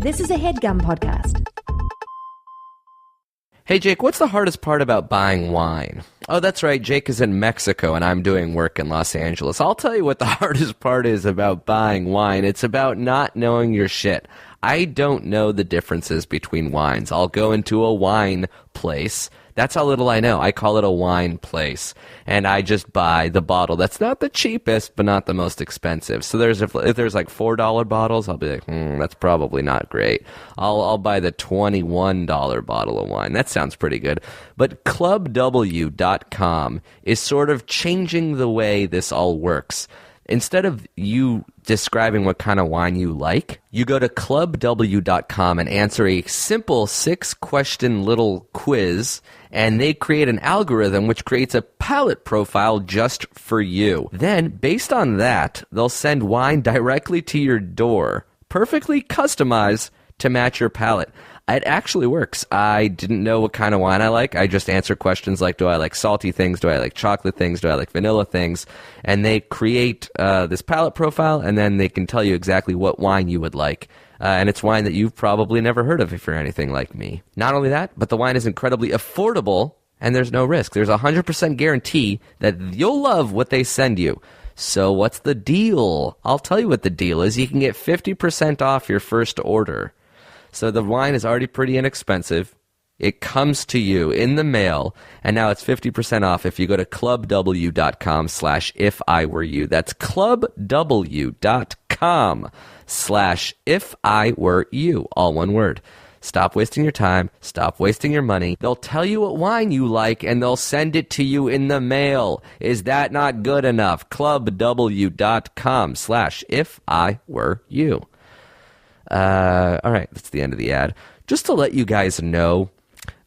This is a HeadGum podcast. Hey, Jake, what's the hardest part about buying wine? Oh, that's right. Jake is in Mexico and I'm doing work in Los Angeles. I'll tell you what the hardest part is about buying wine. It's about not knowing your shit. I don't know the differences between wines. I'll go into a wine place. That's how little I know. I call it a wine place. And I just buy the bottle that's not the cheapest, but not the most expensive. So if there's like $4 bottles, I'll be like, that's probably not great. I'll buy the $21 bottle of wine. That sounds pretty good. But ClubW.com is sort of changing the way this all works. Instead of you describing what kind of wine you like, you go to clubw.com and answer a simple 6-question little quiz, and they create an algorithm which creates a palate profile just for you. Then, based on that, they'll send wine directly to your door, perfectly customized to match your palate. It actually works. I didn't know what kind of wine I like. I just answer questions like, do I like salty things? Do I like chocolate things? Do I like vanilla things? And they create this palate profile, and then they can tell you exactly what wine you would like. And it's wine that you've probably never heard of if you're anything like me. Not only that, but the wine is incredibly affordable, and there's no risk. There's a 100% guarantee that you'll love what they send you. So what's the deal? I'll tell you what the deal is. You can get 50% off your first order. So the wine is already pretty inexpensive. It comes to you in the mail, and now it's 50% off if you go to clubw.com/ifiwereyou. That's clubw.com/ifiwereyou, all one word. Stop wasting your time. Stop wasting your money. They'll tell you what wine you like, and they'll send it to you in the mail. Is that not good enough? clubw.com/ifiwereyou. All right, that's the end of the ad. Just to let you guys know,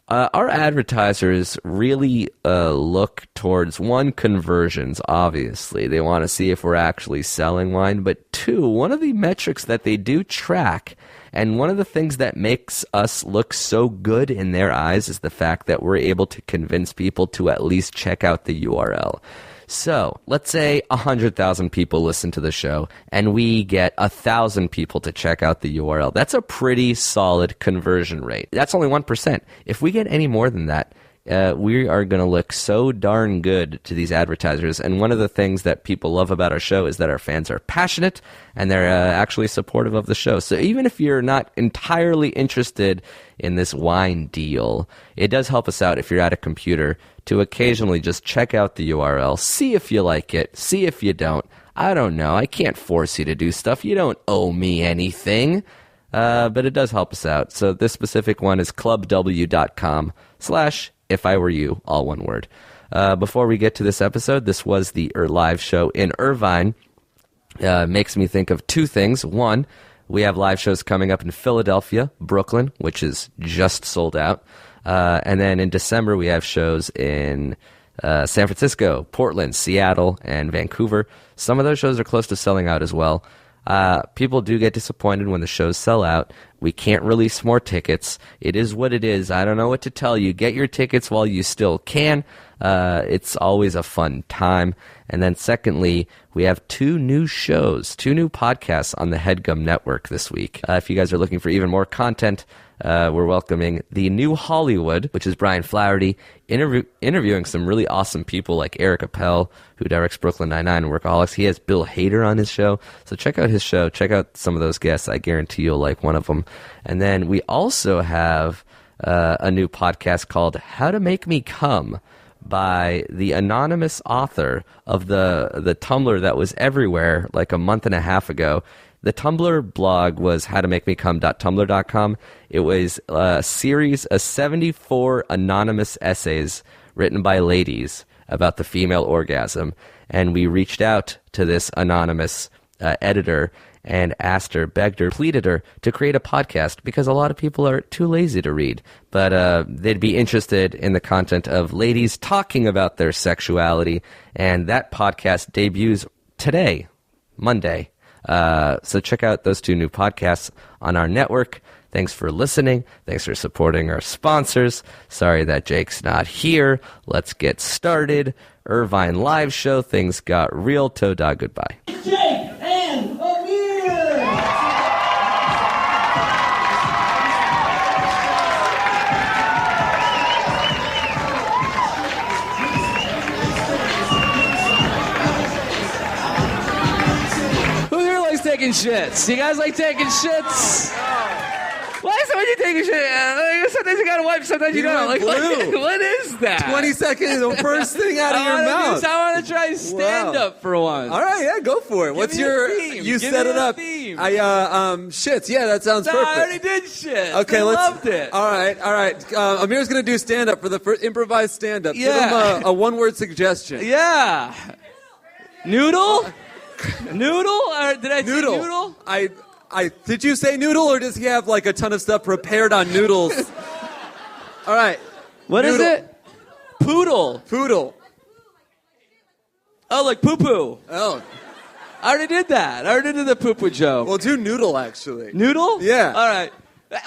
our advertisers really look towards, one, conversions, obviously. They want to see if we're actually selling wine. But two, one of the metrics that they do track, and one of the things that makes us look so good in their eyes, is the fact that we're able to convince people to at least check out the URL. So, let's say 100,000 people listen to the show, and we get 1,000 people to check out the URL. That's a pretty solid conversion rate. That's only 1%. If we get any more than that, we are going to look so darn good to these advertisers. And one of the things that people love about our show is that our fans are passionate, and they're actually supportive of the show. So even if you're not entirely interested in this wine deal, it does help us out if you're at a computer to occasionally just check out the URL, see if you like it, see if you don't. I don't know. I can't force you to do stuff. You don't owe me anything. But it does help us out. So this specific one is clubw.com/ifiwereyou, all one word. Before we get to this episode, this was the live show in Irvine. Makes me think of two things. One, we have live shows coming up in Philadelphia, Brooklyn, which is just sold out. And then in December, we have shows in San Francisco, Portland, Seattle, and Vancouver. Some of those shows are close to selling out as well. People do get disappointed when the shows sell out. We can't release more tickets. It is what it is. I don't know what to tell you. Get your tickets while you still can. It's always a fun time. And then secondly, we have two new podcasts on the HeadGum Network this week. If you guys are looking for even more content, we're welcoming The New Hollywood, which is Brian Flaherty, interviewing some really awesome people like Eric Appel, who directs Brooklyn Nine-Nine and Workaholics. He has Bill Hader on his show. So check out his show. Check out some of those guests. I guarantee you'll like one of them. And then we also have a new podcast called How to Make Me Come, by the anonymous author of the Tumblr that was everywhere like a month and a half ago. The Tumblr blog was howtomakemecome.tumblr.com. It was a series of 74 anonymous essays written by ladies about the female orgasm. And we reached out to this anonymous editor and asked her, begged her, pleaded her to create a podcast because a lot of people are too lazy to read. But they'd be interested in the content of ladies talking about their sexuality. And that podcast debuts today, Monday. So check out those two new podcasts on our network. Thanks for listening. Thanks for supporting our sponsors. Sorry that Jake's not here. Let's get started. Irvine live show. Things got real. Toda, goodbye. Jake and Amir! taking shits? You guys like taking shits? Why is it when you take a shit? Sometimes you gotta wipe, sometimes you don't. Like, what is that? 20 seconds, the first thing out of your mouth. I want to try stand up for once. All right, yeah, go for it. What's your theme? You set it up. Theme. Shits. Yeah, that sounds perfect. I already did shit. Okay, I loved it. All right. Amir's gonna do stand up for the first improvised stand up. Yeah. Give him a one-word suggestion. Yeah. Noodle? Noodle? Or did I say noodle? Did you say noodle, or does he have like a ton of stuff prepared on noodles? All right. What is it? Poodle. Poodle. Oh, like poo-poo. Oh. I already did that. I already did the poo-poo joke. Well, do noodle, actually. Noodle? Yeah. All right.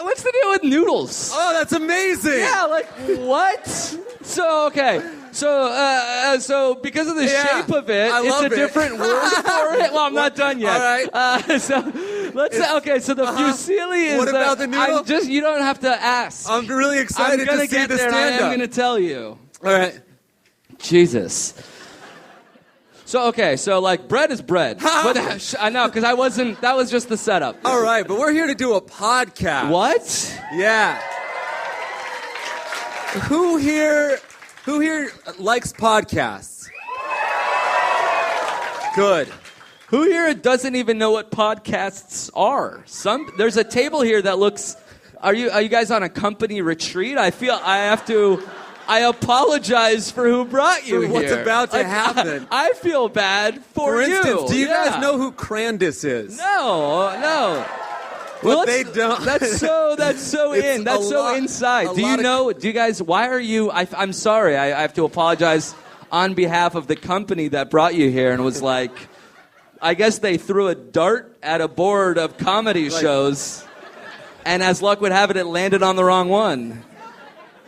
What's the deal with noodles? Oh, that's amazing. Yeah, like, what? So, okay. So because of the shape of it, it's a different word for it. Well, I'm not done yet. All right. So the fusilli is what about the noodle? You don't have to ask. I'm really excited to see the stand-up. I'm going to tell you. All right. Jesus. So, like, bread is bread. But, I know, because that was just the setup. All right, but we're here to do a podcast. What? Yeah. Who here likes podcasts? Good. Who here doesn't even know what podcasts are? There's a table here that looks... Are you guys on a company retreat? I apologize for who brought you for what's here. about to happen. I feel bad for you. For instance, do you guys know who Crandus is? No. But they don't. That's so in. That's so inside. Do you know? Do you guys? Why are you? I'm sorry. I have to apologize on behalf of the company that brought you here and was like, I guess they threw a dart at a board of comedy shows, and as luck would have it, it landed on the wrong one.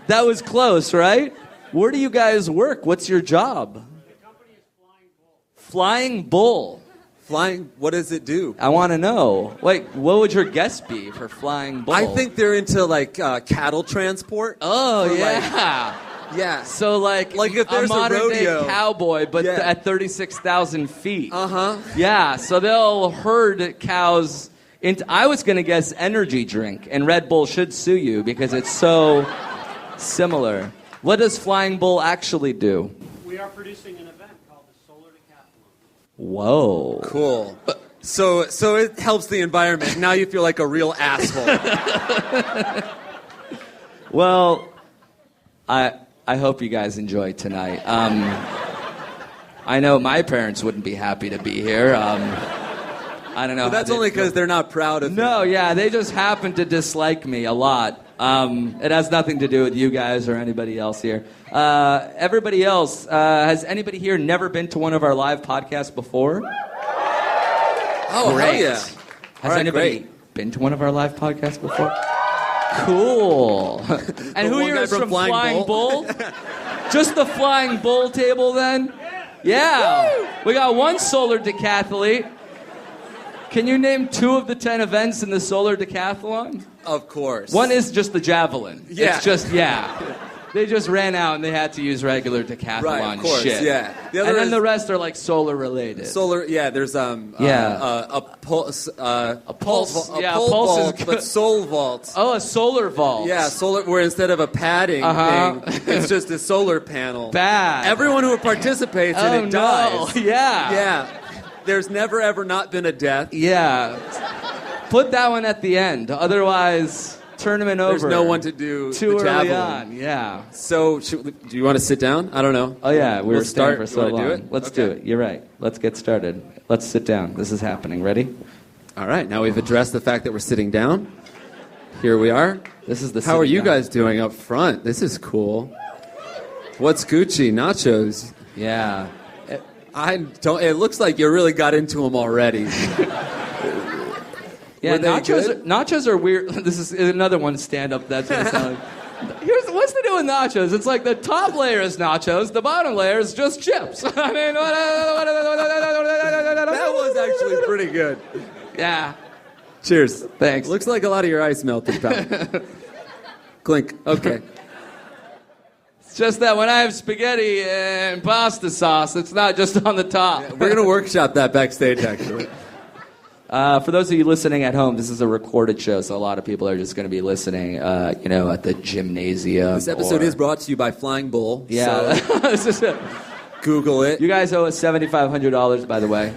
That was close, right? Where do you guys work? What's your job? The company is Flying Bull. Flying Bull. Flying, what does it do? I want to know. Like, what would your guess be for Flying Bull? I think they're into, like, cattle transport. Oh, yeah. Yeah. So, like if there's a modern-day rodeo. cowboy, but at 36,000 feet. Uh-huh. Yeah, so they'll herd cows into, I was going to guess energy drink, and Red Bull should sue you because it's so similar. What does Flying Bull actually do? We are producing an event called the Solar Decathlon. Whoa. Cool. So it helps the environment. Now you feel like a real asshole. Well, I hope you guys enjoy tonight. I know my parents wouldn't be happy to be here. I don't know. But that's only because they're not proud of No, you. yeah, they just happen to dislike me a lot. It has nothing to do with you guys or anybody else here. Everybody else, has anybody here never been to one of our live podcasts before? Oh, Great. hell yeah. Has anybody been to one of our live podcasts before? Cool. And who one here guy is from from Flying Bull? Just the Flying Bull table then? Yeah. We got one solar decathlete. Can you name 2 of the 10 events in the solar decathlon? Of course. One is just the javelin. Yeah. It's just, They just ran out and they had to use regular decathlon Right, of course, shit. yeah. The other and then is- the rest are like solar related. Solar, yeah, there's a pulse, pulse, pole pulse is vault, good. but soul vault. Oh, a solar vault. Yeah, solar, where instead of a padding thing, it's just a solar panel. Bad. Everyone who participates in it dies. No. Yeah. Yeah. There's never, ever not been a death. Yeah. Put that one at the end. Otherwise, tournament over. There's no one to do too the early javelin. on. Yeah. So, do you want to sit down? I don't know. Oh, yeah. We were We'll staying start. for You so wanna long. do it? Let's Okay. do it. You're right. Let's get started. Let's sit down. This is happening. Ready? All right. Now we've addressed the fact that we're sitting down. Here we are. This is the How are sitting you down. guys doing up front? This is cool. What's Gucci? Nachos. Yeah. It looks like you really got into them already. Yeah, Were they good? nachos are weird. This is another one stand-up that's going to sound like... What's the deal with nachos? It's like the top layer is nachos, the bottom layer is just chips. I mean... That was actually pretty good. Yeah. Cheers. Thanks. Looks like a lot of your ice melted, pal. Clink. Okay. It's just that when I have spaghetti and pasta sauce, it's not just on the top. We're going to workshop that backstage, actually. For those of you listening at home, this is a recorded show, so a lot of people are just going to be listening, at the gymnasium. This episode is brought to you by Flying Bull. Yeah. So Google it. You guys owe us $7,500, by the way.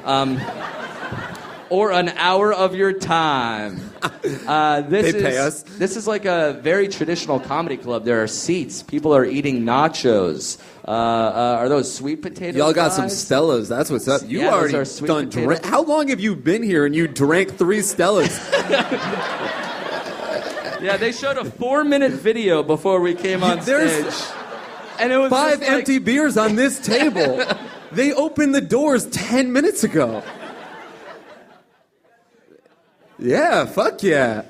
Or an hour of your time. They pay us. This is like a very traditional comedy club. There are seats. People are eating nachos. Are those sweet potato Y'all got some fries? Stellas. That's what's up. You Yeah, those already are sweet done potato- drink. How long have you been here and you drank 3 Stellas? Yeah, they showed a 4-minute video before we came on There's- stage. And it was 5 just like- empty beers on this table. They opened the doors 10 minutes ago. Yeah, fuck yeah.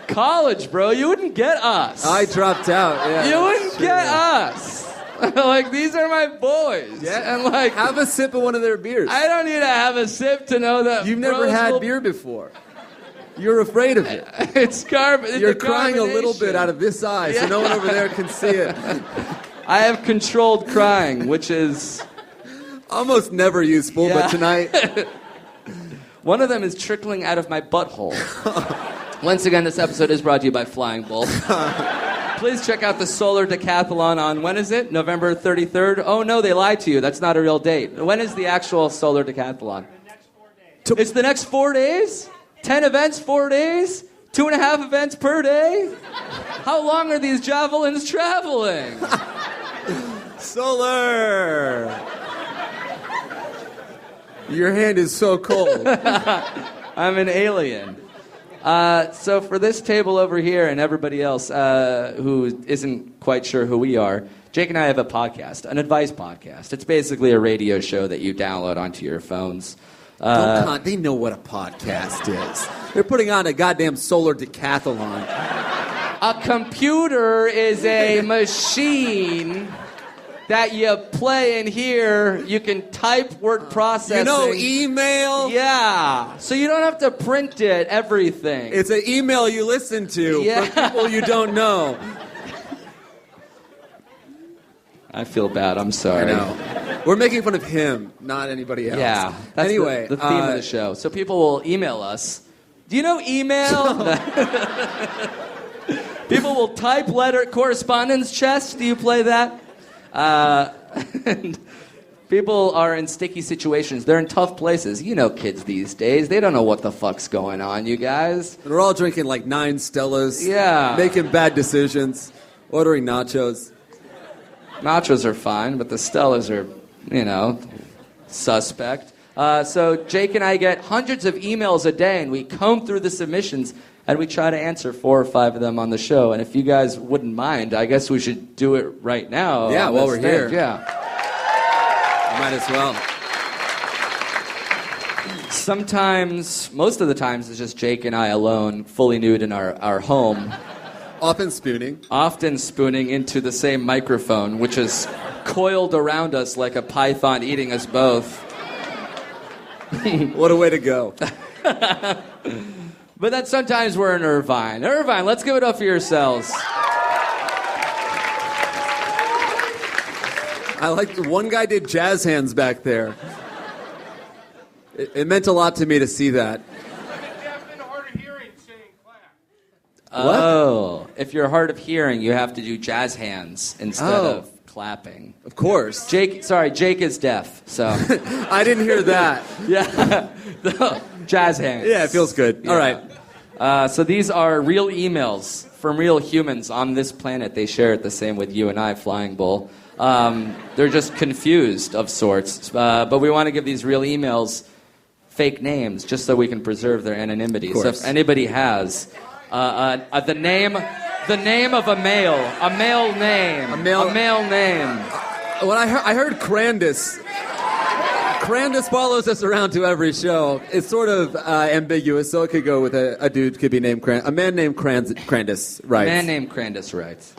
College, bro. You wouldn't get us. I dropped out. Yeah, You wouldn't sure. get us. Like, these are my boys. Yeah, And like, have a sip of one of their beers. I don't need to have a sip to know that You've never bros had will- beer before. You're afraid of it. It's carbon. You're crying a little bit out of this eye, so no one over there can see it. I have controlled crying, which is Almost never useful, Yeah. but tonight... one of them is trickling out of my butthole. Once again, this episode is brought to you by Flying Bull. Please check out the Solar Decathlon on, when is it? November 33rd? Oh, no, they lied to you. That's not a real date. When is the actual Solar Decathlon? The next 4 days. It's the next 4 days? 10 events, 4 days? 2.5 events per day? How long are these javelins traveling? Solar! Your hand is so cold. I'm an alien. So for this table over here and everybody else who isn't quite sure who we are, Jake and I have a podcast, an advice podcast. It's basically a radio show that you download onto your phones. They know what a podcast is. They're putting on a goddamn solar decathlon. A computer is a machine that you play in here. You can type word processing. You know, email? Yeah. So you don't have to print it, everything. It's an email you listen to Yeah. from people you don't know. I feel bad. I'm sorry. I know. We're making fun of him, not anybody else. Yeah. That's anyway, the theme of the show. So people will email us. Do you know email? People will type letter correspondence chess. Do you play that? And people are in sticky situations. They're in tough places. You know kids these days. They don't know what the fuck's going on, you guys. And we're all drinking like 9 Stellas. Yeah. Making bad decisions. Ordering nachos. Nachos are fine, but the Stellas are, suspect. So Jake and I get hundreds of emails a day, and we comb through the submissions, and we try to answer 4 or 5 of them on the show. And if you guys wouldn't mind, I guess we should do it right now. Yeah, on while the we're stage. here. Yeah. Might as well. Sometimes, most of the times, it's just Jake and I alone, fully nude in our home, Often spooning. often spooning into the same microphone, which is coiled around us like a python eating us both. What a way to go. But then sometimes we're in Irvine. Irvine, let's give it up for yourselves. I like one guy did jazz hands back there. It meant a lot to me to see that. Deaf and hard of hearing saying clap. Oh, if you're hard of hearing, you have to do jazz hands instead Oh. of clapping. Of course. Jake is deaf, so I didn't hear that. yeah, jazz hands. Yeah, it feels good. Yeah. All right. So these are real emails from real humans on this planet. They share it the same with you and I, Flying Bull. They're just confused of sorts. But we want to give these real emails fake names just so we can preserve their anonymity. So if anybody has the name of a male name. When I heard Crandus. Crandus follows us around to every show. It's sort of ambiguous, so it could go with a dude could be named a man named Crandus, right? Man named Crandus writes,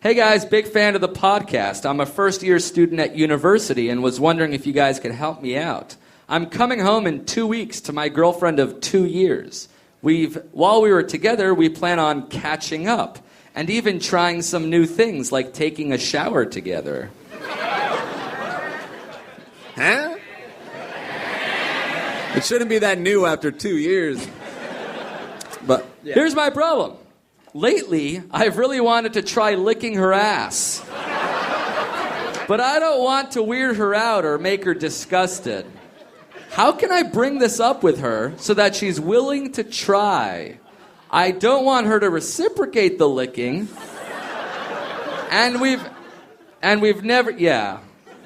"Hey guys, big fan of the podcast. I'm a first-year student at university and was wondering if you guys could help me out. I'm coming home in 2 weeks to my girlfriend of 2 years. While we were together, we plan on catching up and even trying some new things like taking a shower together." Huh? It shouldn't be that new after 2 years. But yeah. Here's my problem. Lately, I've really wanted to try licking her ass. But I don't want to weird her out or make her disgusted. How can I bring this up with her so that she's willing to try? I don't want her to reciprocate the licking. And we've never, yeah.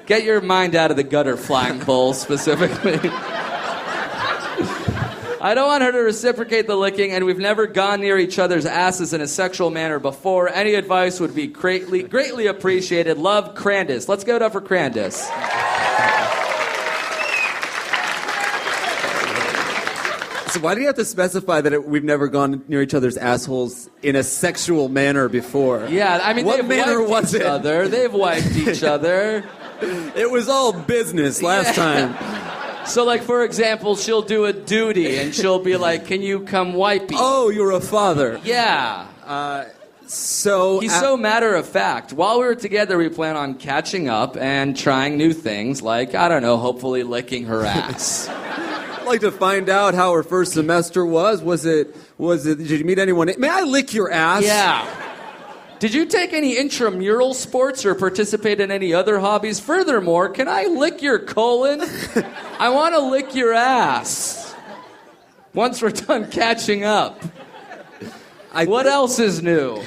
Get your mind out of the gutter, Flying Bull, specifically. I don't want her to reciprocate the licking, and we've never gone near each other's asses in a sexual manner before. Any advice would be greatly appreciated. Love, Crandis. Let's go it up for Crandis. So why do you have to specify that we've never gone near each other's assholes in a sexual manner before? Yeah, I mean, what they've manner wiped was each it? other. They've wiped each other. It was all business last time. So, like, for example, she'll do a duty, and she'll be like, can you come wipe me? Oh, you're a father. Yeah. He's so matter of fact. While we were together, we plan on catching up and trying new things, like, I don't know, hopefully licking her ass. I'd like to find out how her first semester was. Was it, did you meet anyone? May I lick your ass? Yeah. Did you take any intramural sports or participate in any other hobbies? Furthermore, can I lick your colon? I want to lick your ass. Once we're done catching up. What else is new?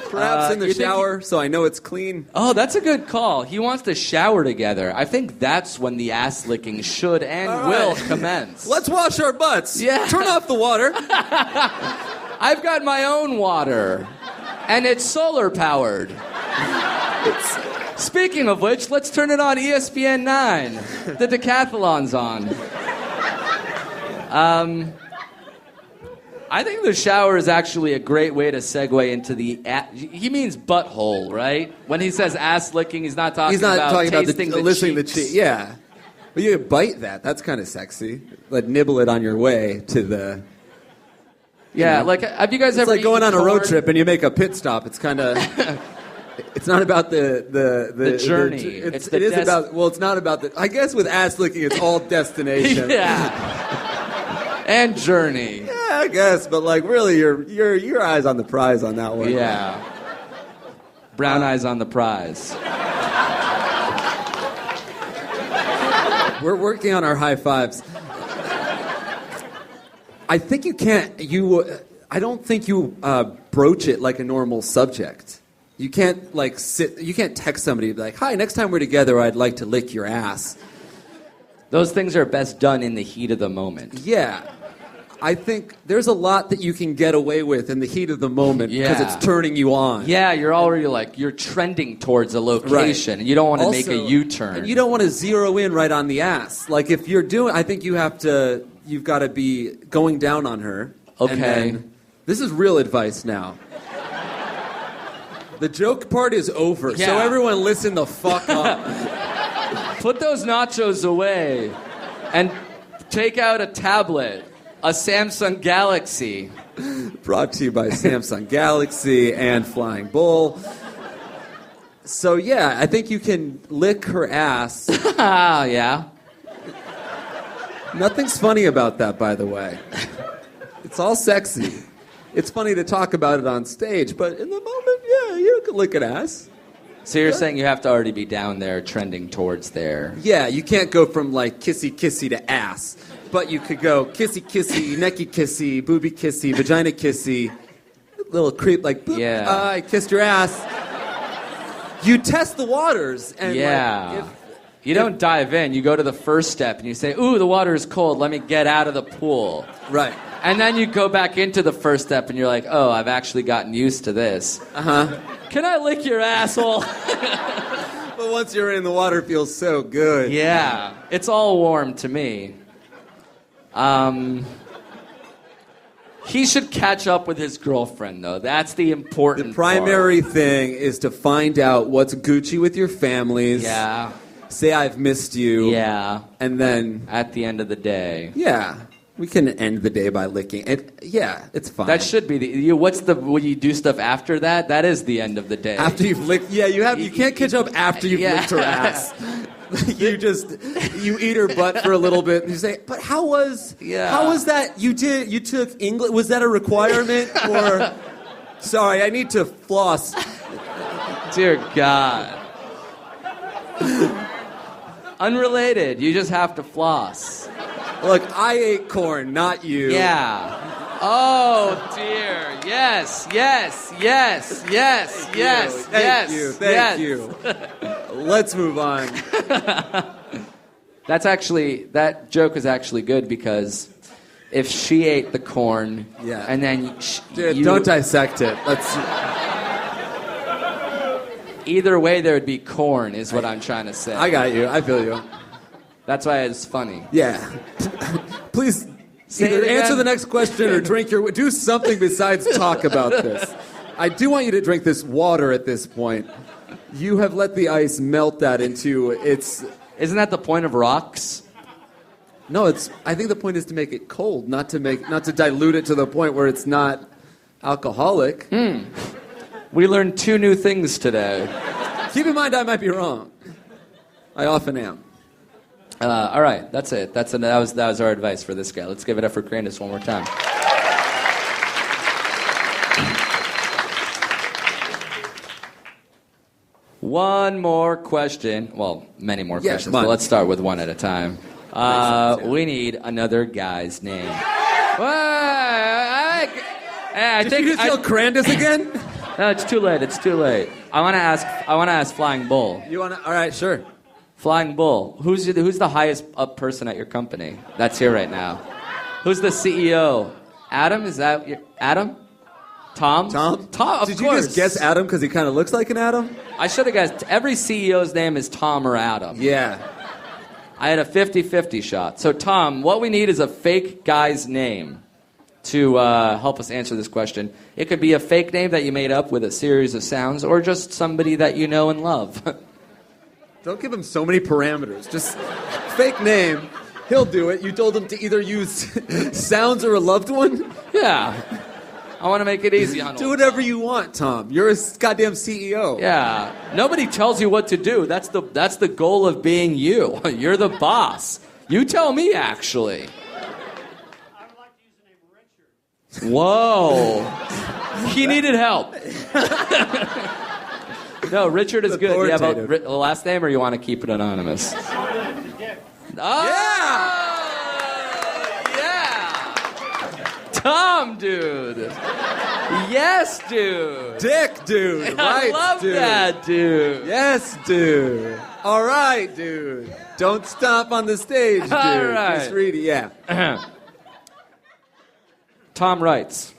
Perhaps in the shower, so I know it's clean. Oh, that's a good call. He wants to shower together. I think that's when the ass licking should and will commence. Let's wash our butts. Yeah. Turn off the water. I've got my own water, and it's solar powered. Speaking of which, let's turn it on ESPN 9. The decathlon's on. I think the shower is actually a great way to segue into the... he means butthole, right? When he says ass licking, he's not talking about tasting the listening cheeks. the cheek. Yeah. But you bite that. That's kind of sexy. Like, nibble it on your way to the... Yeah, like, have you guys ever... It's like going on a road corn? trip and you make a pit stop. It's kind of... It's not about the journey. It's not about the... I guess with ass licking, it's all destination. Yeah. And journey. Yeah, I guess, but like really, your eyes on the prize on that one. Yeah. Brown eyes on the prize. We're working on our high fives. I think you can't. I don't think you broach it like a normal subject. You can't like sit. You can't text somebody and be like, "Hi, next time we're together, I'd like to lick your ass." Those things are best done in the heat of the moment. Yeah. I think there's a lot that you can get away with in the heat of the moment because it's turning you on. Yeah, you're already you're trending towards a location, and you don't want to make a U-turn. And you don't want to zero in right on the ass. Like if you're doing, I think you've got to be going down on her. Okay. And then, this is real advice now. The joke part is over, so everyone listen the fuck up. Put those nachos away and take out a tablet, a Samsung Galaxy. Brought to you by Samsung Galaxy and Flying Bull. So yeah, I think you can lick her ass. Yeah. Nothing's funny about that, by the way. It's all sexy. It's funny to talk about it on stage, but in the moment, yeah, you can lick an ass. So you're saying you have to already be down there, trending towards there. Yeah, you can't go from like kissy to ass, but you could go kissy, necky kissy, booby kissy, vagina kissy, little creep like boop. Yeah. I kissed your ass. You test the waters, and you don't dive in. You go to the first step and you say, "Ooh, the water is cold. Let me get out of the pool." Right. And then you go back into the first step and you're like, "Oh, I've actually gotten used to this." Can I lick your asshole? But once you're in, the water feels so good. Yeah, it's all warm to me. He should catch up with his girlfriend, though. That's the important The primary part. thing is to find out what's Gucci with your families. Yeah. Say I've missed you. Yeah. And then... At the end of the day. Yeah. We can end the day by licking. It's fine. That should be when you do stuff after that? That is the end of the day. After you've licked... Yeah, you can't catch up after you've licked her ass. You eat her butt for a little bit, and you say, "But how was that? You took English? Was that a requirement?" Or, "Sorry, I need to floss." Dear God. Unrelated. You just have to floss. Look, I ate corn, not you. Yeah. Oh, dear. Yes. Thank you. Let's move on. That joke is actually good because if she ate the corn and then Dude, don't dissect it. Either way, there would be corn, is what I'm trying to say. I got you. I feel you. That's why it's funny. Yeah. Please either answer the next question or do something besides talk about this. I do want you to drink this water at this point. You have let the ice melt that into its... Isn't that the point of rocks? No, I think the point is to make it cold, not to dilute it to the point where it's not alcoholic. We learned 2 new things today. Keep in mind I might be wrong. I often am. All right, that's it. That was our advice for this guy. Let's give it up for Crandis one more time. One more question. Well, many more questions, but let's start with one at a time. We need another guy's name. Did you just yell Crandis again? No, it's too late. I want to ask Flying Bull. You want to? All right, sure. Flying Bull, who's the highest up person at your company that's here right now? Who's the CEO? Adam? Is that Adam? Tom? Tom, of Did course. you just guess Adam because he kind of looks like an Adam? I should have guessed. Every CEO's name is Tom or Adam. Yeah. I had a 50-50 shot. So, Tom, what we need is a fake guy's name to help us answer this question. It could be a fake name that you made up with a series of sounds, or just somebody that you know and love. Don't give him so many parameters. Just fake name. He'll do it. You told him to either use sounds or a loved one? Yeah. I want to make it easy on him. Do whatever you want, Tom. You're a goddamn CEO. Yeah. Nobody tells you what to do. That's the goal of being you. You're the boss. You tell me, actually. I would like to use the name Richard. Whoa. He needed help. No, Richard is good. Yeah, but the last name, or you want to keep it anonymous? Oh, yeah. Tom, dude. Yes, dude. Dick, dude. I Right, love dude. that, dude. Yes, dude. All right, dude. Don't stomp on the stage, dude. All right. Just read it, yeah. Tom writes.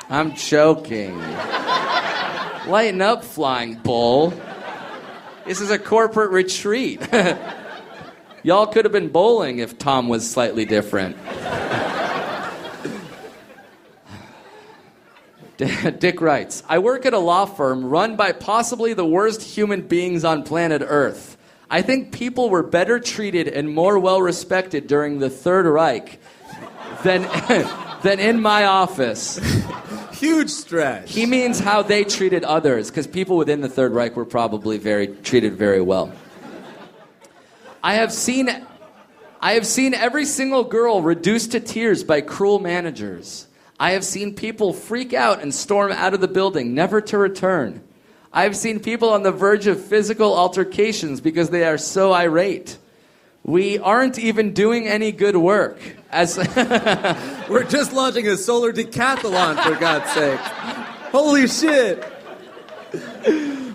I'm joking. Lighten up, Flying Bull. This is a corporate retreat. Y'all could have been bowling if Tom was slightly different. Dick writes, I work at a law firm run by possibly the worst human beings on planet Earth. I think people were better treated and more well-respected during the Third Reich than in my office. Huge stretch. He means how they treated others, because people within the Third Reich were probably treated very well. I have seen every single girl reduced to tears by cruel managers. I have seen people freak out and storm out of the building, never to return. I have seen people on the verge of physical altercations because they are so irate. We aren't even doing any good work. We're just launching a solar decathlon, for God's sake. Holy shit.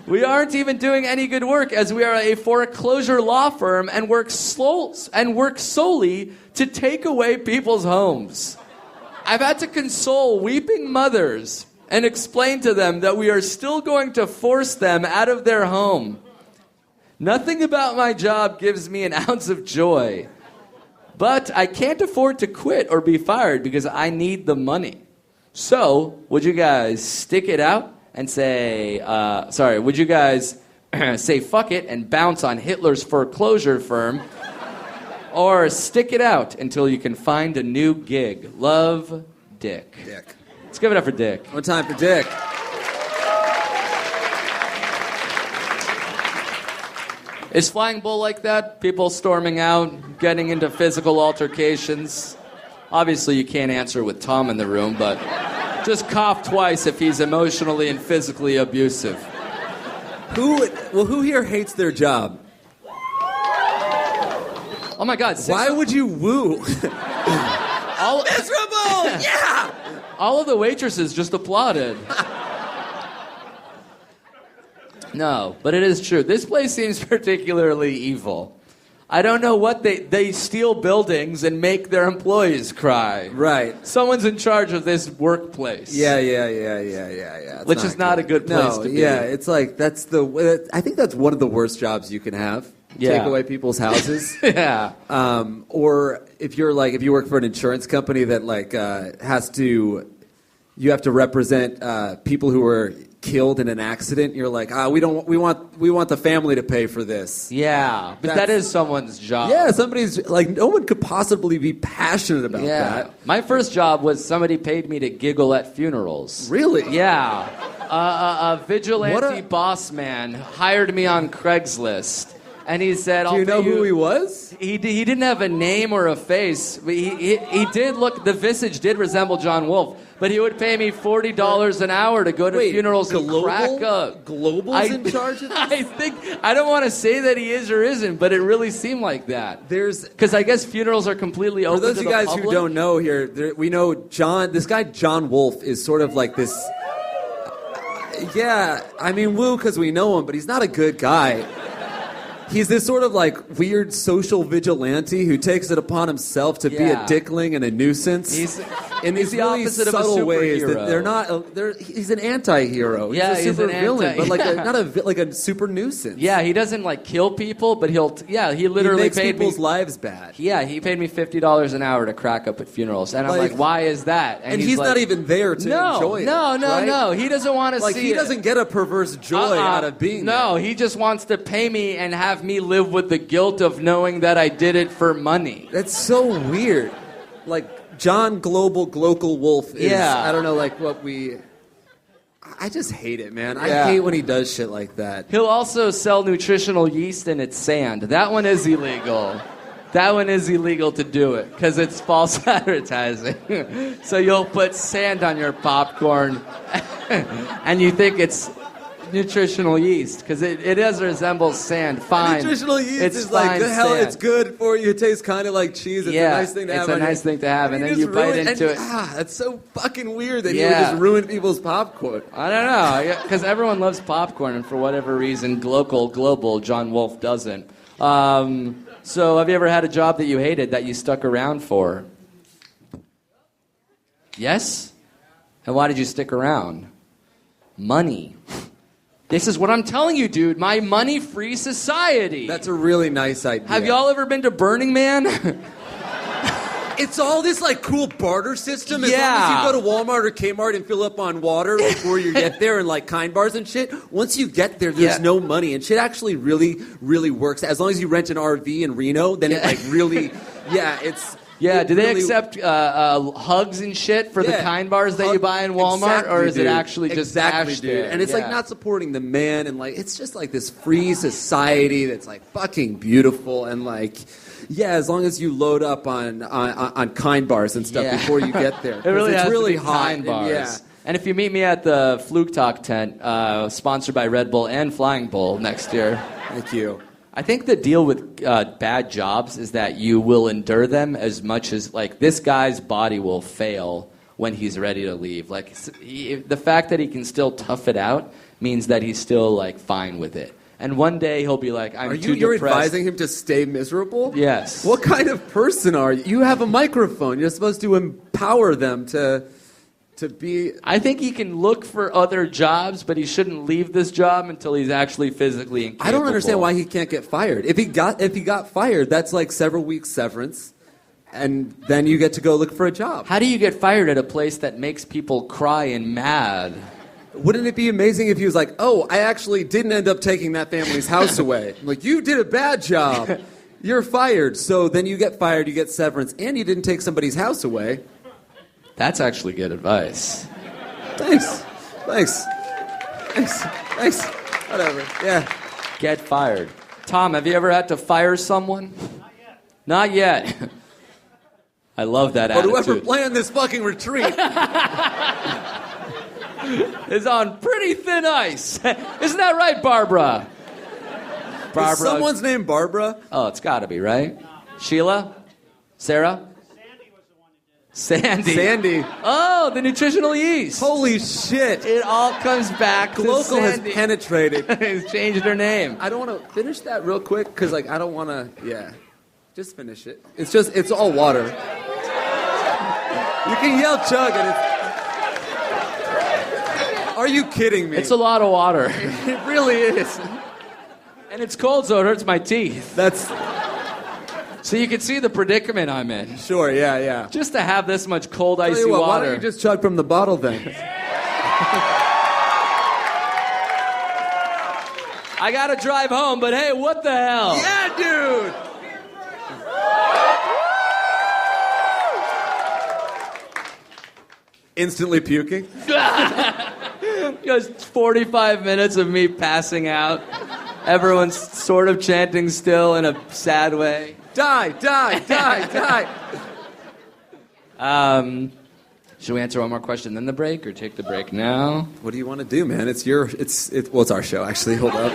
We aren't even doing any good work, as we are a foreclosure law firm and work solely to take away people's homes. I've had to console weeping mothers and explain to them that we are still going to force them out of their home. Nothing about my job gives me an ounce of joy. But I can't afford to quit or be fired because I need the money. So, would you guys stick it out and say, would you guys say fuck it and bounce on Hitler's foreclosure firm? Or stick it out until you can find a new gig? Love, Dick. Dick. It's give it up for Dick. One time for Dick. Is Flying Bull like that? People storming out, getting into physical altercations. Obviously, you can't answer with Tom in the room, but just cough twice if he's emotionally and physically abusive. Who here hates their job? Oh my God! Why would you woo? Miserable! Yeah! All of the waitresses just applauded. No, but it is true. This place seems particularly evil. I don't know what they steal buildings and make their employees cry. Right. Someone's in charge of this workplace. Yeah. Which is not a good place to be. Yeah, it's like I think that's one of the worst jobs you can have. Yeah. Take away people's houses. Yeah. Or if you work for an insurance company that you have to represent people who were killed in an accident. You're like, we want the family to pay for this. Yeah, but that is someone's job. Yeah, somebody's like, no one could possibly be passionate about that. My first job was somebody paid me to giggle at funerals. Really? Yeah. A vigilante boss man hired me on Craigslist. And he said, "Do you know who he was?" He didn't have a name or a face. But he did look. The visage did resemble John Wolfe, but he would pay me $40 an hour to go to funerals and crack up. Global's in charge of this? I don't want to say that he is or isn't, but it really seemed like that. Because I guess funerals are completely open to the public. For those of you guys who don't know here, we know this guy John Wolfe is sort of like this. Yeah, I mean, woo, because we know him, but he's not a good guy. He's this sort of like weird social vigilante who takes it upon himself to be a dickling and a nuisance. In these really subtle ways that they're not. He's an anti-hero. Yeah, he's a super villain, but like a super nuisance. Yeah, he doesn't like kill people, but he literally makes paid people's lives bad. Yeah, he paid me $50 an hour to crack up at funerals, and I'm like, why is that? And he's not even there to enjoy it. No. He doesn't want to see it. He doesn't get a perverse joy out of being there. No, he just wants to pay me and have me live with the guilt of knowing that I did it for money. That's so weird. Like John Global Wolfe is, I don't know, like what we... I just hate it, man. I hate when he does shit like that. He'll also sell nutritional yeast and it's sand. That one is illegal. That one is illegal to do it because it's false advertising. So you'll put sand on your popcorn and you think it's nutritional yeast because it does resemble sand. Fine. Nutritional yeast is like the hell. Sand. It's good for you. It tastes kind of like cheese. It's a nice thing to have. It's a nice thing to have, and then you bite into it. That's so fucking weird that you would just ruin people's popcorn. I don't know because everyone loves popcorn, and for whatever reason, global John Wolfe doesn't. So, have you ever had a job that you hated that you stuck around for? Yes. And why did you stick around? Money. This is what I'm telling you, dude. My money-free society. That's a really nice idea. Have y'all ever been to Burning Man? It's all this like cool barter system. As long as you go to Walmart or Kmart and fill up on water before you get there and like Kind bars and shit. Once you get there, there's no money. And shit actually really, really works. As long as you rent an RV in Reno, then it like really, it's... Yeah, do they accept hugs and shit for the Kind bars that you buy in Walmart? Or is it actually just cash there? And it's like not supporting the man, and like it's just like this free society that's like fucking beautiful, and like as long as you load up on Kind bars and stuff before you get there. It really it's has really to be hot. Kind bars. And if you meet me at the Fluke Talk tent, sponsored by Red Bull and Flying Bull next year. Thank you. I think the deal with bad jobs is that you will endure them as much as, like, this guy's body will fail when he's ready to leave. Like, the fact that he can still tough it out means that he's still, like, fine with it. And one day he'll be like, I'm too depressed. You're advising him to stay miserable? Yes. What kind of person are you? You have a microphone. You're supposed to empower them to be... I think he can look for other jobs, but he shouldn't leave this job until he's actually physically incapable. I don't understand why he can't get fired. If he got fired, that's like several weeks severance, and then you get to go look for a job. How do you get fired at a place that makes people cry and mad? Wouldn't it be amazing if he was like, oh, I actually didn't end up taking that family's house away. I'm like, you did a bad job. You're fired. So then you get fired, you get severance, and you didn't take somebody's house away. That's actually good advice. Thanks. Whatever. Yeah. Get fired. Tom, have you ever had to fire someone? Not yet. I love that attitude. But whoever planned this fucking retreat is on pretty thin ice. Isn't that right, Barbara? Is someone's name Barbara? Oh, it's got to be, right? Sheila? Sarah? Sandy. Oh, the nutritional yeast. Holy shit. It all comes back to Local Sandy. has penetrated. He's changed her name. I don't want to finish that real quick because, I don't want to. Yeah. Just finish it. It's all water. You can yell chug and it's. Are you kidding me? It's a lot of water. It really is. And it's cold, so it hurts my teeth. So you can see the predicament I'm in. Sure, yeah. Just to have this much cold, icy water. water. Why don't you just chug from the bottle then? I gotta drive home, but hey, what the hell? Yeah, dude! Instantly puking? Just 45 minutes of me passing out. Everyone's sort of chanting still in a sad way. Die! Should we answer one more question then the break, or take the break now? What do you want to do, man? It's our show, actually. Hold up.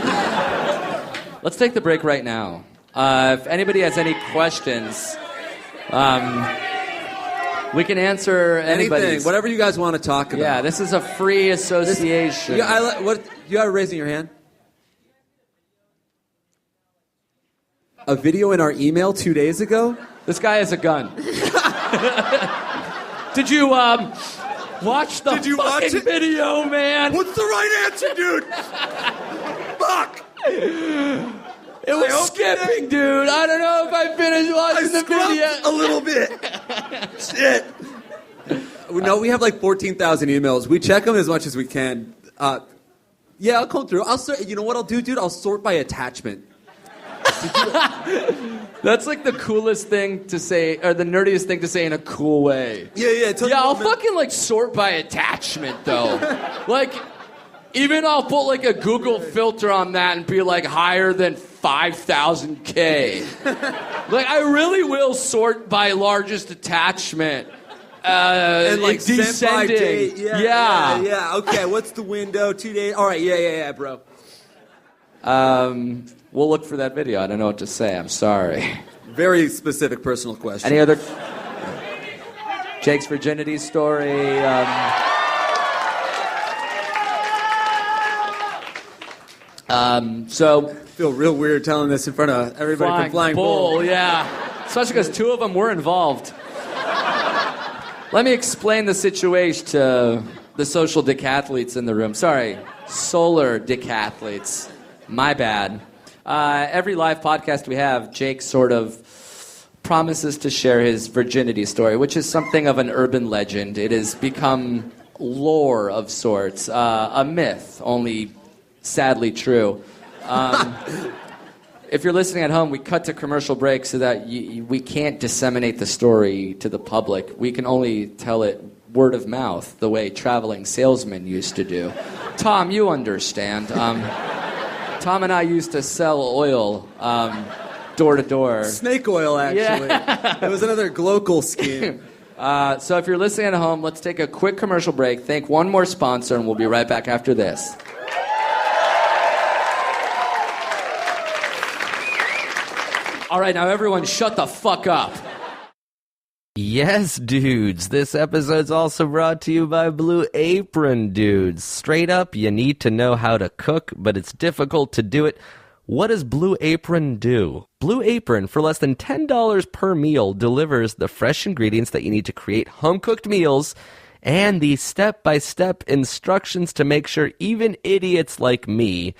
Let's take the break right now. If anybody has any questions, we can answer anybody's. Anything, whatever you guys want to talk about. Yeah, this is a free association. You are raising your hand? A video in our email 2 days ago? This guy has a gun. Did you watch the fucking video, man? What's the right answer, dude? Fuck! It was skipping, dude. I don't know if I finished watching the video. A little bit. Shit. No, we have like 14,000 emails. We check them as much as we can. Yeah, I'll come through. You know what I'll do, dude? I'll sort by attachment. That's like the coolest thing to say, or the nerdiest thing to say in a cool way. Yeah. I'll fucking like sort by attachment though. Like, even I'll put like a Google filter on that and be like higher than 5,000K. Like, I really will sort by largest attachment. And like descending. sent by date. Yeah. Okay, what's the window? 2 days. All right. Yeah, bro. We'll look for that video. I don't know what to say. I'm sorry. Very specific personal question. Any other? Jake's virginity story. So. I feel real weird telling this in front of everybody from Flying Bull. Yeah. Especially because two of them were involved. Let me explain the situation to the social decathletes in the room. Sorry, solar decathletes. My bad. Every live podcast we have, Jake sort of promises to share his virginity story, which is something of an urban legend. It has become lore of sorts, a myth, only sadly true. If you're listening at home, we cut to commercial break so that we can't disseminate the story to the public. We can only tell it word of mouth, the way traveling salesmen used to do. Tom, you understand. Tom and I used to sell oil door to door. Snake oil, actually. Yeah. It was another glocal scheme. So if you're listening at home, let's take a quick commercial break. Thank one more sponsor, and we'll be right back after this. All right, now everyone shut the fuck up. Yes, dudes. This episode's also brought to you by Blue Apron, dudes. Straight up, you need to know how to cook, but it's difficult to do it. What does Blue Apron do? Blue Apron, for less than $10 per meal, delivers the fresh ingredients that you need to create home-cooked meals and the step-by-step instructions to make sure even idiots like me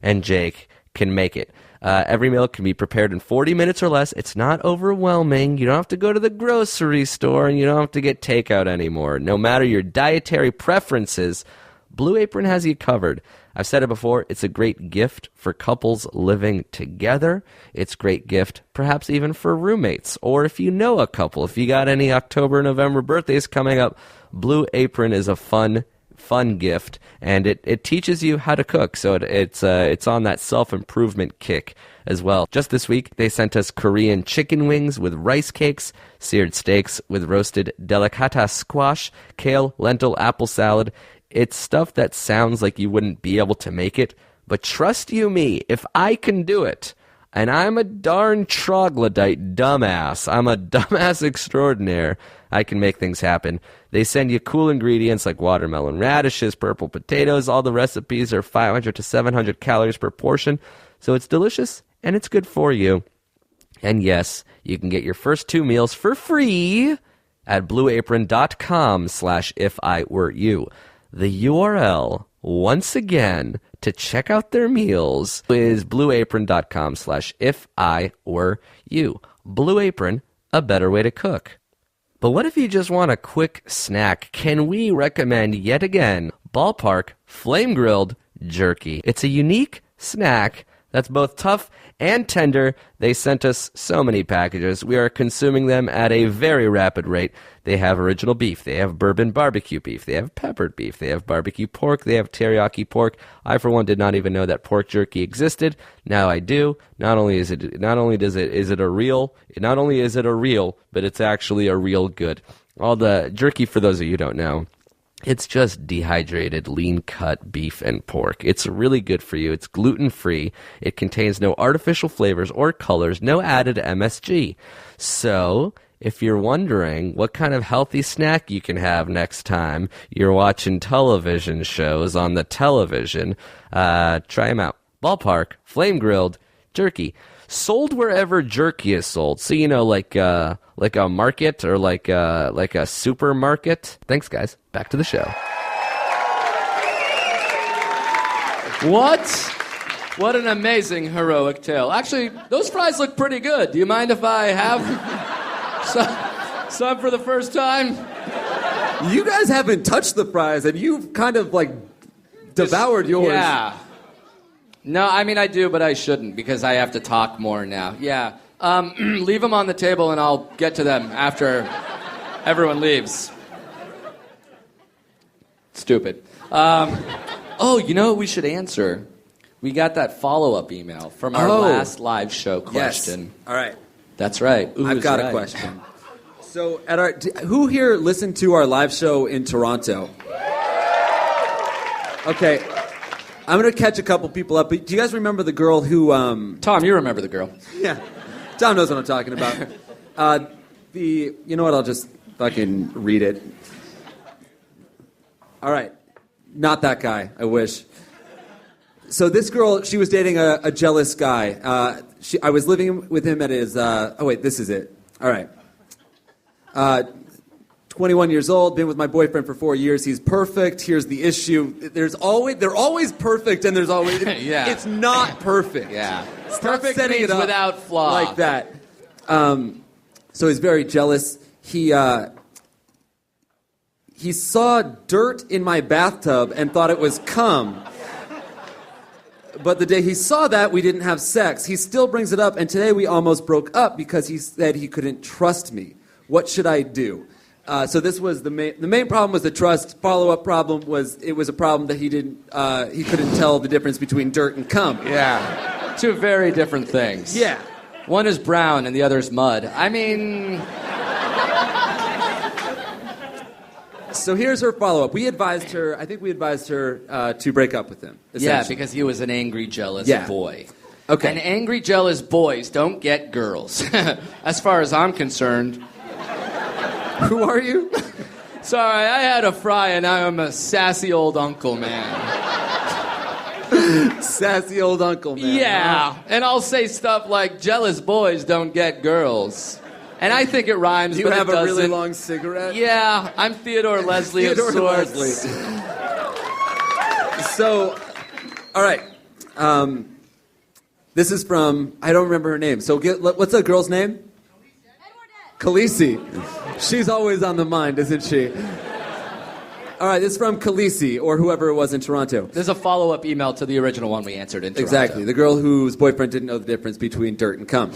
and Jake can make it. Every meal can be prepared in 40 minutes or less. It's not overwhelming. You don't have to go to the grocery store, and you don't have to get takeout anymore. No matter your dietary preferences, Blue Apron has you covered. I've said it before, it's a great gift for couples living together. It's a great gift perhaps even for roommates, or if you know a couple. If you got any October, November birthdays coming up, Blue Apron is a fun, fun gift, and it teaches you how to cook. So it's on that self-improvement kick as well. Just this week, they sent us Korean chicken wings with rice cakes, seared steaks with roasted delicata squash, kale, lentil, apple salad. It's stuff that sounds like you wouldn't be able to make it, but trust you me, if I can do it, and I'm a darn troglodyte dumbass, I'm a dumbass extraordinaire, I can make things happen. They send you cool ingredients like watermelon radishes, purple potatoes. All the recipes are 500 to 700 calories per portion, so it's delicious and it's good for you. And yes, you can get your first 2 meals for free at blueapron.com/ifiwereyou. The URL, once again, to check out their meals is blueapron.com/ifiwereyou. Blue Apron, a better way to cook. But what if you just want a quick snack? Can we recommend yet again Ballpark Flame Grilled Jerky? It's a unique snack that's both tough and tender. They sent us so many packages. We are consuming them at a very rapid rate. They have original beef. They have bourbon barbecue beef. They have peppered beef. They have barbecue pork. They have teriyaki pork. I, for one, did not even know that pork jerky existed. Now I do. Not only is it a real, but it's actually a real good. All the jerky, for those of you who don't know, it's just dehydrated, lean-cut beef and pork. It's really good for you. It's gluten-free. It contains no artificial flavors or colors, no added MSG. So, if you're wondering what kind of healthy snack you can have next time you're watching television shows on the television, try them out. Ballpark Flame Grilled Jerky. Sold wherever jerky is sold. So, like a market or like a supermarket. Thanks, guys. Back to the show. What an amazing heroic tale. Actually, those fries look pretty good. Do you mind if I have some for the first time? You guys haven't touched the fries, and you've kind of devoured yours. Yeah. No, I mean, I do, but I shouldn't because I have to talk more now. Yeah. Leave them on the table, and I'll get to them after everyone leaves. Stupid. You know what we should answer? We got that follow-up email from our last live show question. Yes. All right. That's right. I've got a question. So, who here listened to our live show in Toronto? Okay. I'm going to catch a couple people up. But do you guys remember the girl who... Tom, you remember the girl. Yeah. Tom knows what I'm talking about. You know what? I'll just fucking read it. All right. Not that guy. I wish. So this girl, she was dating a jealous guy. I was living with him at his... this is it. All right. 21 years old, been with my boyfriend for 4 years. He's perfect. Here's the issue. They're always perfect, and there's always... Yeah. It's not perfect. Yeah. Stop Perfect setting means it up without flaw. like that. So he's very jealous. He saw dirt in my bathtub and thought it was cum. But the day he saw that, we didn't have sex. He still brings it up, and today we almost broke up because he said he couldn't trust me. What should I do? So this was the main problem was the trust. Follow-up problem was it was a problem that he couldn't tell the difference between dirt and cum. Yeah. Two very different things. Yeah. One is brown and the other is mud. I mean... So here's her follow-up. I think we advised her to break up with him. Yeah, because he was an angry, jealous boy. Okay. And angry, jealous boys don't get girls. As far as I'm concerned. Who are you? Sorry, I had a fry and now I'm a sassy old uncle man. Sassy old uncle man. Yeah, huh? and I'll say stuff like, jealous boys don't get girls. And I think it rhymes, Do you but have it doesn't. a really long cigarette? Yeah, I'm Theodore Leslie of sorts. Leslie. So, all right. This is from, I don't remember her name. So what's the girl's name? Khaleesi. She's always on the mind, isn't she? All right, this is from Khaleesi, or whoever it was in Toronto. There's a follow-up email to the original one we answered in Toronto. Exactly. The girl whose boyfriend didn't know the difference between dirt and cum.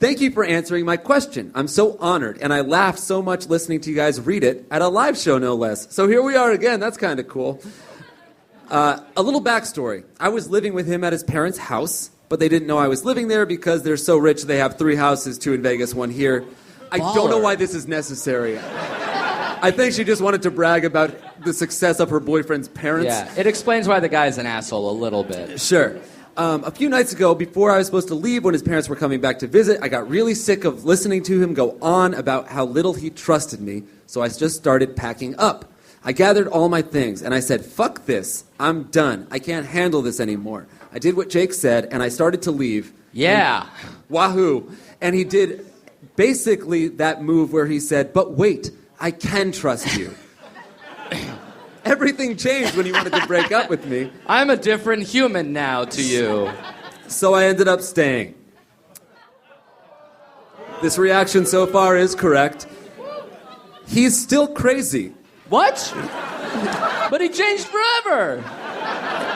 Thank you for answering my question. I'm so honored, and I laughed so much listening to you guys read it at a live show, no less. So here we are again. That's kind of cool. A little backstory. I was living with him at his parents' house, but they didn't know I was living there because they're so rich they have 3 houses, 2 in Vegas, 1 here. I don't know why this is necessary. I think she just wanted to brag about the success of her boyfriend's parents. Yeah, it explains why the guy's an asshole a little bit. Sure. A few nights ago, before I was supposed to leave when his parents were coming back to visit, I got really sick of listening to him go on about how little he trusted me, so I just started packing up. I gathered all my things, and I said, fuck this. I'm done. I can't handle this anymore. I did what Jake said, and I started to leave. Yeah. Wahoo. And he did basically that move where he said, but wait, I can trust you. Everything changed when he wanted to break up with me. I'm a different human now to you. So I ended up staying. This reaction so far is correct. He's still crazy. What? But he changed forever.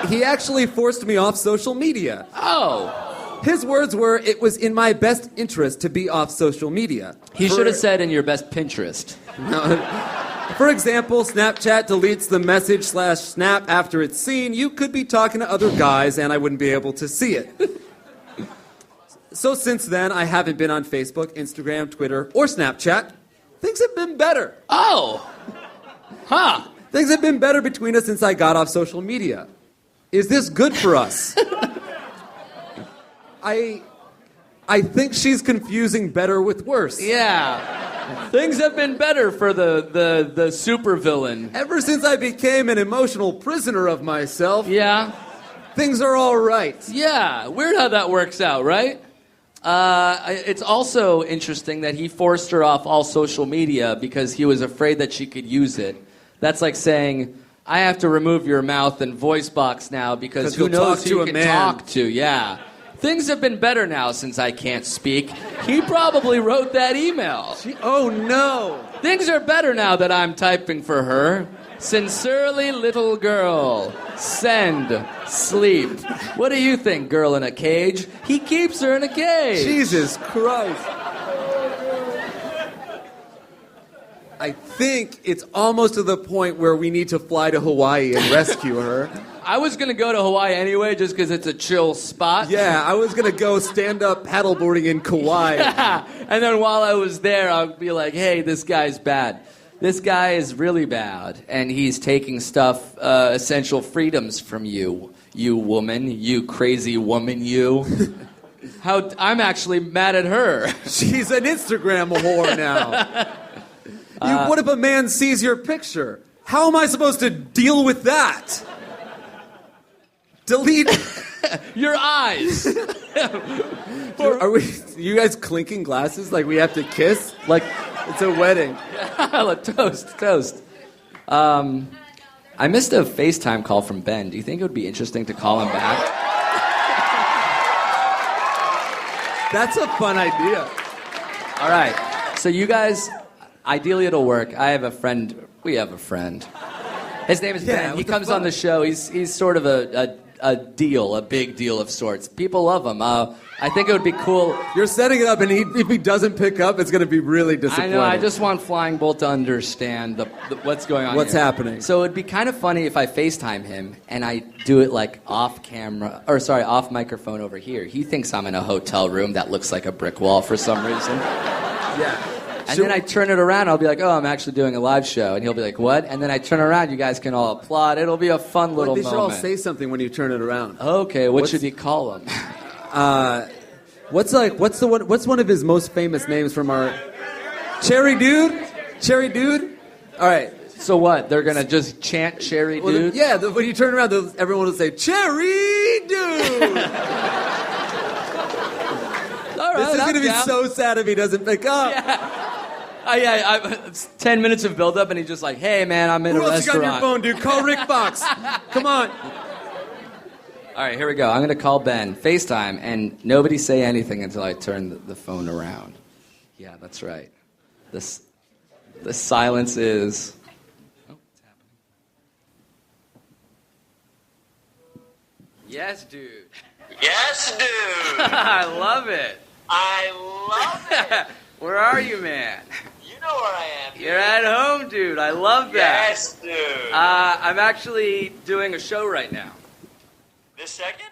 He actually forced me off social media. Oh. His words were, it was in my best interest to be off social media. He should have said in your best Pinterest. For example, Snapchat deletes the message /snap after it's seen. You could be talking to other guys and I wouldn't be able to see it. So since then, I haven't been on Facebook, Instagram, Twitter, or Snapchat. Things have been better. Oh. Huh. Things have been better between us since I got off social media. Is this good for us? I think she's confusing better with worse. Yeah. Things have been better for the supervillain. Ever since I became an emotional prisoner of myself, Yeah. things are all right. Yeah. Weird how that works out, right? It's also interesting that he forced her off all social media because he was afraid that she could use it. That's like saying, I have to remove your mouth and voice box now because who knows who you can talk to. Yeah. Things have been better now since I can't speak. He probably wrote that email. Oh, no. Things are better now that I'm typing for her. Sincerely, little girl. Send. Sleep. What do you think, girl in a cage? He keeps her in a cage. Jesus Christ. I think it's almost to the point where we need to fly to Hawaii and rescue her. I was going to go to Hawaii anyway just because it's a chill spot. Yeah, I was going to go stand up paddleboarding in Kauai. Yeah. And then while I was there, I'd be like, hey, this guy's bad. This guy is really bad. And he's taking stuff, essential freedoms from you, you woman, you crazy woman, you. I'm actually mad at her. She's an Instagram whore now. What if a man sees your picture? How am I supposed to deal with that? Delete your eyes. Are you guys clinking glasses like we have to kiss? Like it's a wedding. Toast. I missed a FaceTime call from Ben. Do you think it would be interesting to call him back? That's a fun idea. All right. So you guys, ideally it'll work. I have a friend. We have a friend. His name is Ben. He comes on the show. He's sort of a big deal of sorts. People love him. I think it would be cool. You're setting it up, and if he doesn't pick up, it's going to be really disappointing. I know. I just want Flying Bolt to understand what's going on. What's here. happening? So it'd be kind of funny if I FaceTime him and I do it like off microphone over here. He thinks I'm in a hotel room that looks like a brick wall for some reason. Yeah. And then I turn it around, I'll be like, oh, I'm actually doing a live show. And he'll be like, what? And then I turn around, you guys can all applaud. It'll be a fun little moment. They should all moment. say something when you turn it around. Okay, what should he call him? What's one of his most famous names from our... Cherry Dude? Cherry Dude? All right. So what? They're going to just chant Cherry Dude? When you turn around, everyone will say, Cherry Dude! All right, this is going to be so sad if he doesn't pick up. Yeah. 10 minutes of build-up, and he's just like, hey, man, I'm in a restaurant. Who else you got on your phone, dude? Call Rick Fox. Come on. All right, here we go. I'm going to call Ben, FaceTime, and nobody say anything until I turn the phone around. Yeah, that's right. The silence is... Oh, what's happening? Yes, dude. Yes, dude. I love it. I love it. Where are you, man? You know where I am. You're at home, dude. I love that. Yes, dude. I'm actually doing a show right now. This second?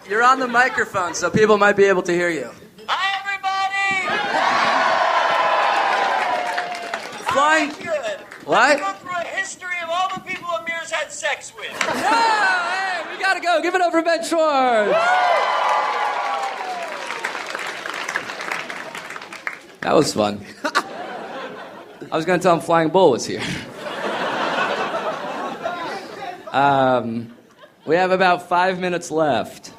You're on the microphone, so people might be able to hear you. Hi, everybody. Flying. Good. What? Let's go through a history of all the people Amir's had sex with. Yeah, hey, we gotta go. Give it up for Ben Schwartz. That was fun. I was gonna tell him Flying Bull was here. We have about 5 minutes left.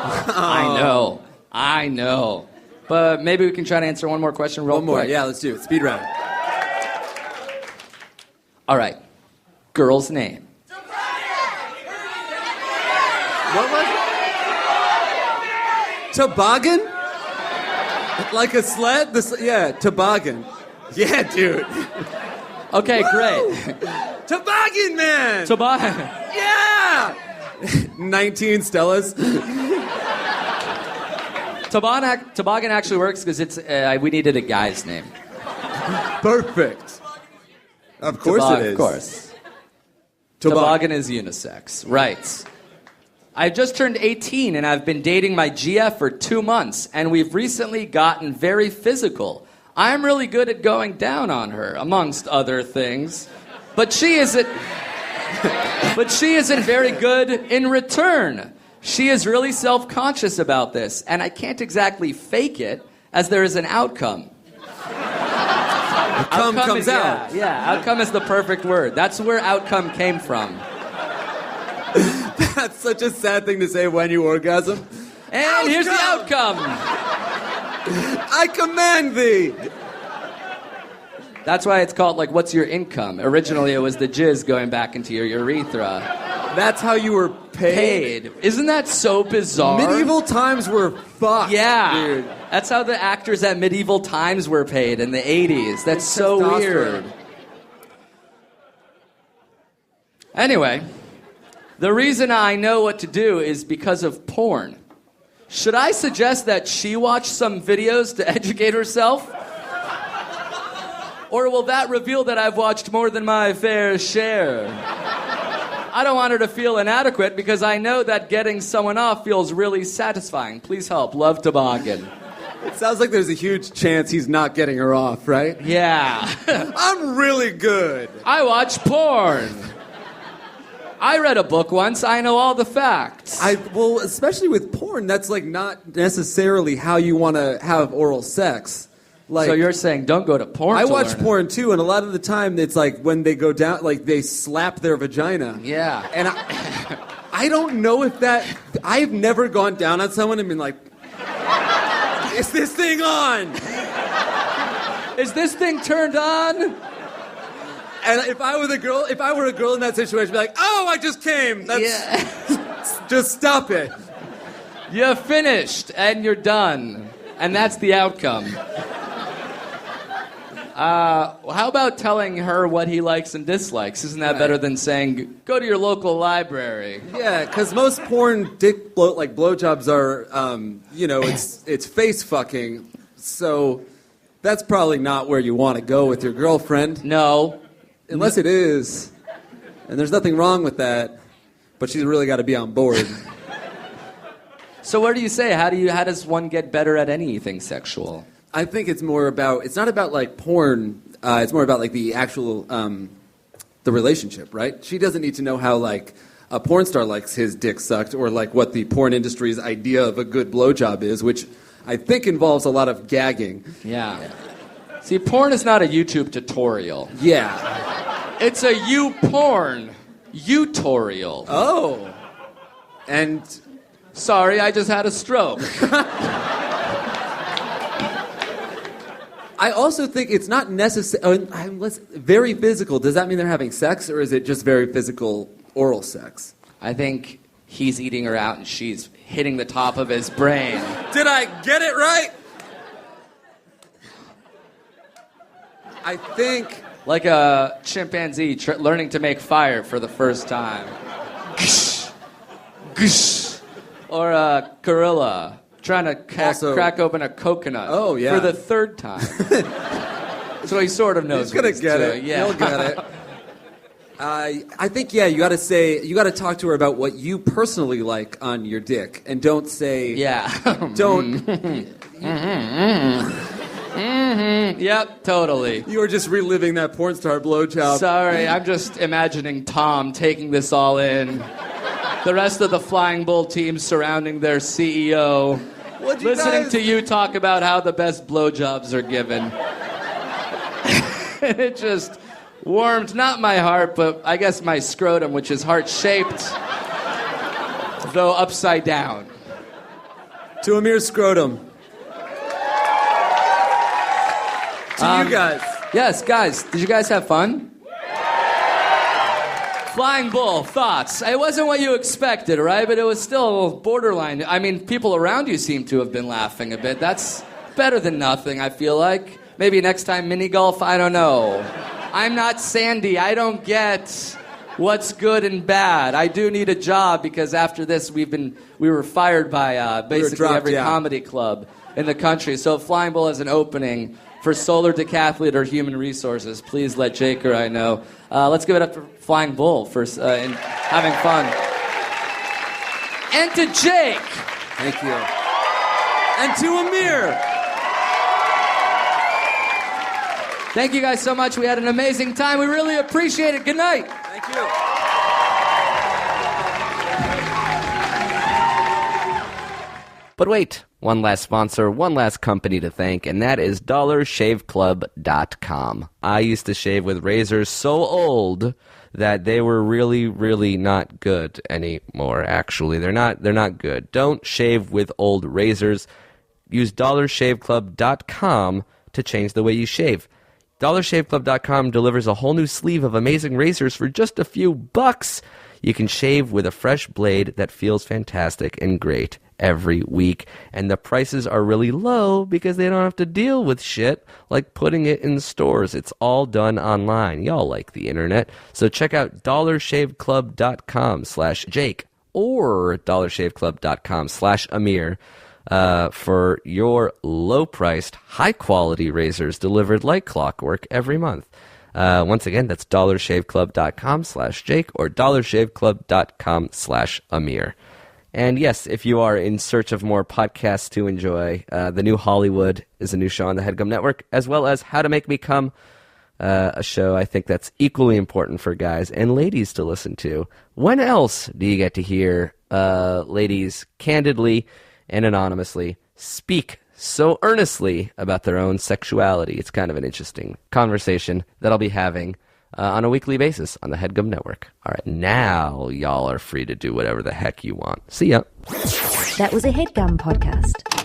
I know. But maybe we can try to answer one more question real One more. quick. Yeah, let's do it. Speed round. All right. Girl's name. What was it? Toboggan? Like a sled? Yeah, toboggan. Yeah, dude. Okay, great. Toboggan man! Yeah! 19 Stellas. Toboggan actually works because it's we needed a guy's name. Perfect. Of course it is. Of course. Toboggan is unisex. Right. I just turned 18 and I've been dating my GF for 2 months and we've recently gotten very physical. I'm really good at going down on her, amongst other things. But she isn't very good in return. She is really self-conscious about this, and I can't exactly fake it, as there is an outcome. Outcome comes out. Yeah, outcome is the perfect word. That's where outcome came from. That's such a sad thing to say when you orgasm. And here's the outcome. I command thee. That's why it's called, like, what's your income? Originally, it was the jizz going back into your urethra. That's how you were paid. Isn't that so bizarre? Medieval times were fucked, Yeah. dude. That's how the actors at medieval times were paid in the 80s. That's so weird. Anyway, the reason I know what to do is because of porn. Should I suggest that she watch some videos to educate herself? Or will that reveal that I've watched more than my fair share? I don't want her to feel inadequate because I know that getting someone off feels really satisfying. Please help. Love, Toboggan. It sounds like there's a huge chance he's not getting her off, right? Yeah. I'm really good. I watch porn. I read a book once. I know all the facts. Well, especially with porn, that's like not necessarily how you want to have oral sex. Like, so you're saying don't go to porn. I to watch learn porn too, and a lot of the time it's like when they go down, like they slap their vagina. Yeah. And I don't know if that. I've never gone down on someone and been like, "Is this thing on? Is this thing turned on?" And if I were a girl in that situation, I'd be like, "Oh, I just came. Just stop it. You're finished and you're done, and that's the outcome. How about telling her what he likes and dislikes? Isn't that better than saying, go to your local library? Yeah, because most porn blowjobs are, it's face fucking. So that's probably not where you want to go with your girlfriend. No. Unless it is. And there's nothing wrong with that. But she's really got to be on board. So what do you say? How does one get better at anything sexual? I think it's not about like porn, it's more about like the actual, the relationship, right? She doesn't need to know how like a porn star likes his dick sucked or like what the porn industry's idea of a good blowjob is, which I think involves a lot of gagging. Yeah. See, porn is not a YouTube tutorial. Yeah. It's a porn tutorial. Oh. And... Sorry, I just had a stroke. I also think it's not necessary. Very physical. Does that mean they're having sex, or is it just very physical oral sex. I think he's eating her out and she's hitting the top of his brain. Did I get it right? I think... Like a chimpanzee learning to make fire for the first time. Or a gorilla trying to crack open a coconut for the third time. So he sort of knows. He's gonna get it. Yeah. He'll get it. I think you got to talk to her about what you personally like on your dick, and don't say don't. Yep, totally. You were just reliving that porn star blowjob. Sorry, I'm just imagining Tom taking this all in. The rest of the Flying Bull team surrounding their CEO, listening to you talk about how the best blowjobs are given. It just warmed not my heart, but I guess my scrotum, which is heart-shaped, though upside down. To Amir's scrotum. To you guys. Yes, guys. Did you guys have fun? Flying Bull, thoughts. It wasn't what you expected, right? But it was still borderline. I mean, people around you seem to have been laughing a bit. That's better than nothing, I feel like. Maybe next time mini golf, I don't know. I'm not Sandy. I don't get what's good and bad. I do need a job because after this we were fired by basically every comedy club in the country. So if Flying Bull has an opening for Solar Decathlete or Human Resources, please let Jake or I know. Let's give it up for Flying Bull for having fun. And to Jake. Thank you. And to Amir. Thank you guys so much. We had an amazing time. We really appreciate it. Good night. Thank you. But wait, one last sponsor, one last company to thank, and that is DollarShaveClub.com. I used to shave with razors so old that they were really, really not good anymore, actually. They're not good. Don't shave with old razors. Use DollarShaveClub.com to change the way you shave. DollarShaveClub.com delivers a whole new sleeve of amazing razors for just a few bucks. You can shave with a fresh blade that feels fantastic and great every week. And the prices are really low because they don't have to deal with shit like putting it in stores. It's all done online. Y'all like the internet. So check out DollarShaveClub.com/Jake or DollarShaveClub.com/Amir. For your low-priced, high-quality razors delivered like clockwork every month. Once again, that's DollarShaveClub.com/Jake or DollarShaveClub.com/Amir. And yes, if you are in search of more podcasts to enjoy, The New Hollywood is a new show on the HeadGum Network, as well as How to Make Me Come, a show I think that's equally important for guys and ladies to listen to. When else do you get to hear ladies candidly and anonymously speak so earnestly about their own sexuality? It's kind of an interesting conversation that I'll be having on a weekly basis on the HeadGum Network. All right, now y'all are free to do whatever the heck you want. See ya. That was a HeadGum podcast.